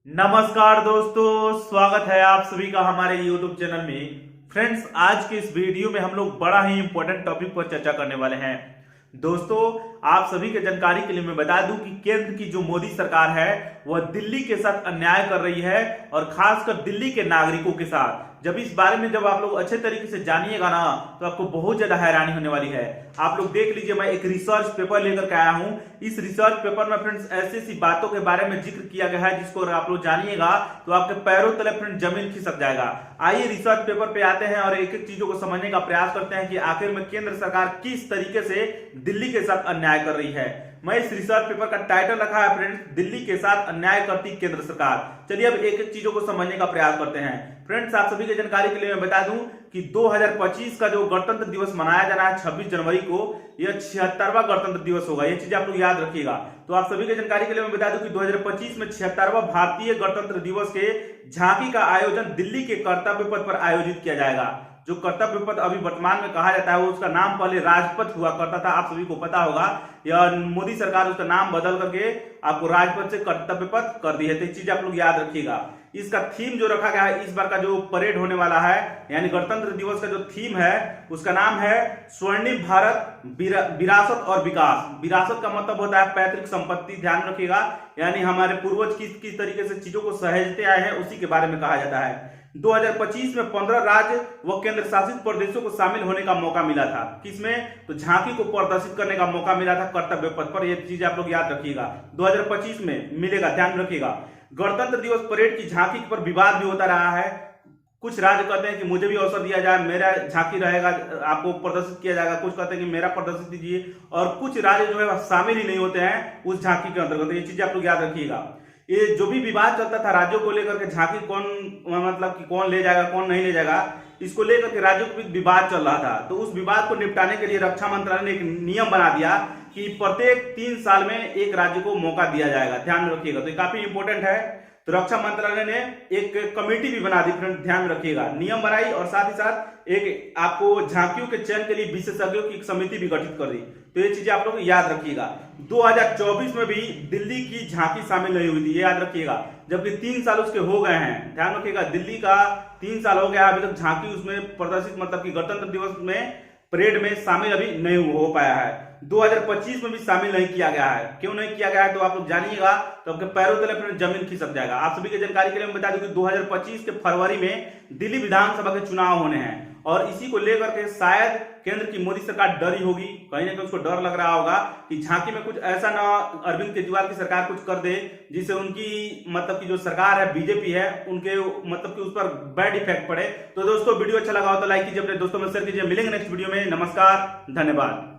नमस्कार दोस्तों, स्वागत है आप सभी का हमारे YouTube चैनल में। फ्रेंड्स, आज के इस वीडियो में हम लोग बड़ा ही इंपॉर्टेंट टॉपिक पर चर्चा करने वाले हैं। दोस्तों, आप सभी के जानकारी के लिए मैं बता दूं कि केंद्र की जो मोदी सरकार है वह दिल्ली के साथ अन्याय कर रही है और खासकर दिल्ली के नागरिकों के साथ। जब इस बारे में जब आप लोग अच्छे तरीके से जानिएगा ना तो आपको बहुत ज्यादा हैरानी होने वाली है। आप लोग देख लीजिए, मैं एक रिसर्च पेपर लेकर के आया हूं। इस रिसर्च पेपर में फ्रेंड्स ऐसी ऐसी बातों के बारे में जिक्र किया गया है जिसको अगर आप लोग जानिएगा तो आपके पैरों तले फ्रेंड जमीन खिसक जाएगा। आइए रिसर्च पेपर पे आते हैं और एक एक चीजों को समझने का प्रयास करते हैं कि आखिर में केंद्र सरकार किस तरीके से दिल्ली के साथ अन्याय कर रही है। मैं इस रिसर्च पेपर का टाइटल रखा है फ्रेंड्स, दिल्ली के साथ अन्याय करती केंद्र सरकार। चलिए अब एक एक चीजों को समझने का प्रयास करते हैं। फ्रेंड्स, आप सभी की जानकारी के लिए मैं बता दूं कि 2025 का जो गणतंत्र दिवस मनाया जाना है 26 जनवरी को, यह 76वां गणतंत्र दिवस होगा। ये चीज आप लोग याद रखिएगा। तो आप सभी की जानकारी के लिए मैं बता दूं कि 2025 में 76वां भारतीय गणतंत्र दिवस के झांकी का आयोजन दिल्ली के कर्तव्य पथ पर आयोजित किया जाएगा। जो कर्तव्य पथ अभी वर्तमान में कहा जाता है वो उसका नाम पहले राजपथ हुआ करता था, आप सभी को पता होगा। या मोदी सरकार उसका नाम बदल करके आपको राजपथ से कर्तव्य पथ कर दी है। तो ये चीज आप लोग याद रखिएगा। इसका थीम जो रखा गया है इस बार का जो परेड होने वाला है यानी गणतंत्र दिवस का जो थीम है उसका नाम है स्वर्णिम भारत विरासत और विकास। विरासत का मतलब होता है पैतृक संपत्ति, ध्यान रखिएगा। यानी हमारे पूर्वज किस तरीके से चीजों को सहेजते आए हैं उसी के बारे में कहा जाता है। 2025 में 15 राज्य व केंद्र शासित प्रदेशों को शामिल होने का मौका मिला था। किसमें? तो झांकी को प्रदर्शित करने का मौका मिला था कर्तव्य पथ पर। यह चीज आप लोग याद रखिएगा, 2025 में मिलेगा, ध्यान रखिएगा। गणतंत्र दिवस परेड की झांकी पर विवाद भी होता रहा है। कुछ राज्य कहते हैं कि मुझे भी अवसर दिया जाए, मेरा झांकी रहेगा, आपको प्रदर्शित किया जाएगा। कुछ कहते हैं कि मेरा प्रदर्शित कीजिए, और कुछ राज्य जो है शामिल ही नहीं होते हैं उस झांकी के अंतर्गत। ये चीज आप लोग याद रखिएगा। ये जो भी विवाद चलता था राज्यों को लेकर के, झांकी कौन मतलब कि कौन ले जाएगा कौन नहीं ले जाएगा, इसको लेकर के राज्यों के बीच विवाद चल रहा था। तो उस विवाद को निपटाने के लिए रक्षा मंत्रालय ने एक नियम बना दिया कि प्रत्येक 3 साल में एक राज्य को मौका दिया जाएगा। ध्यान रखिएगा, तो ये काफी इंपॉर्टेंट है। तो रक्षा मंत्रालय ने एक कमेटी भी बना दी, फ्रेंड ध्यान रखिएगा, नियम बनाई और साथ ही साथ एक आपको झांकियों के चयन के लिए विशेषज्ञों की एक समिति भी गठित कर दी। तो ये चीजें आप लोग याद रखिएगा। 2024 में भी दिल्ली की झांकी शामिल नहीं हुई थी, ये याद रखिएगा, जबकि 3 साल उसके हो गए हैं। ध्यान रखिएगा, दिल्ली का 3 साल हो गया, अभी तक झांकी उसमें प्रदर्शित मतलब कि गणतंत्र दिवस में परेड में शामिल अभी नहीं हो पाया है। 2025 में भी शामिल नहीं किया गया है। क्यों नहीं किया गया है तो आप लोग जानिएगा तो आपके पैरों तले फिर जमीन खिसक जाएगा। आप सभी की जानकारी के लिए मैं बता दूं कि 2025 के फरवरी में दिल्ली विधानसभा के चुनाव होने हैं और इसी को लेकर के शायद केंद्र की मोदी सरकार डरी होगी, कहीं ना कहीं उसको डर लग रहा होगा कि झांकी में कुछ ऐसा ना अरविंद केजरीवाल की सरकार कुछ कर दे जिससे उनकी मतलब की जो सरकार है बीजेपी है उनके मतलब कि उस पर बैड इफेक्ट पड़े। तो दोस्तों, वीडियो अच्छा लगा हो तो लाइक कीजिए, अपने दोस्तों में शेयर कीजिए। मिलेंगे नेक्स्ट वीडियो में। नमस्कार, धन्यवाद।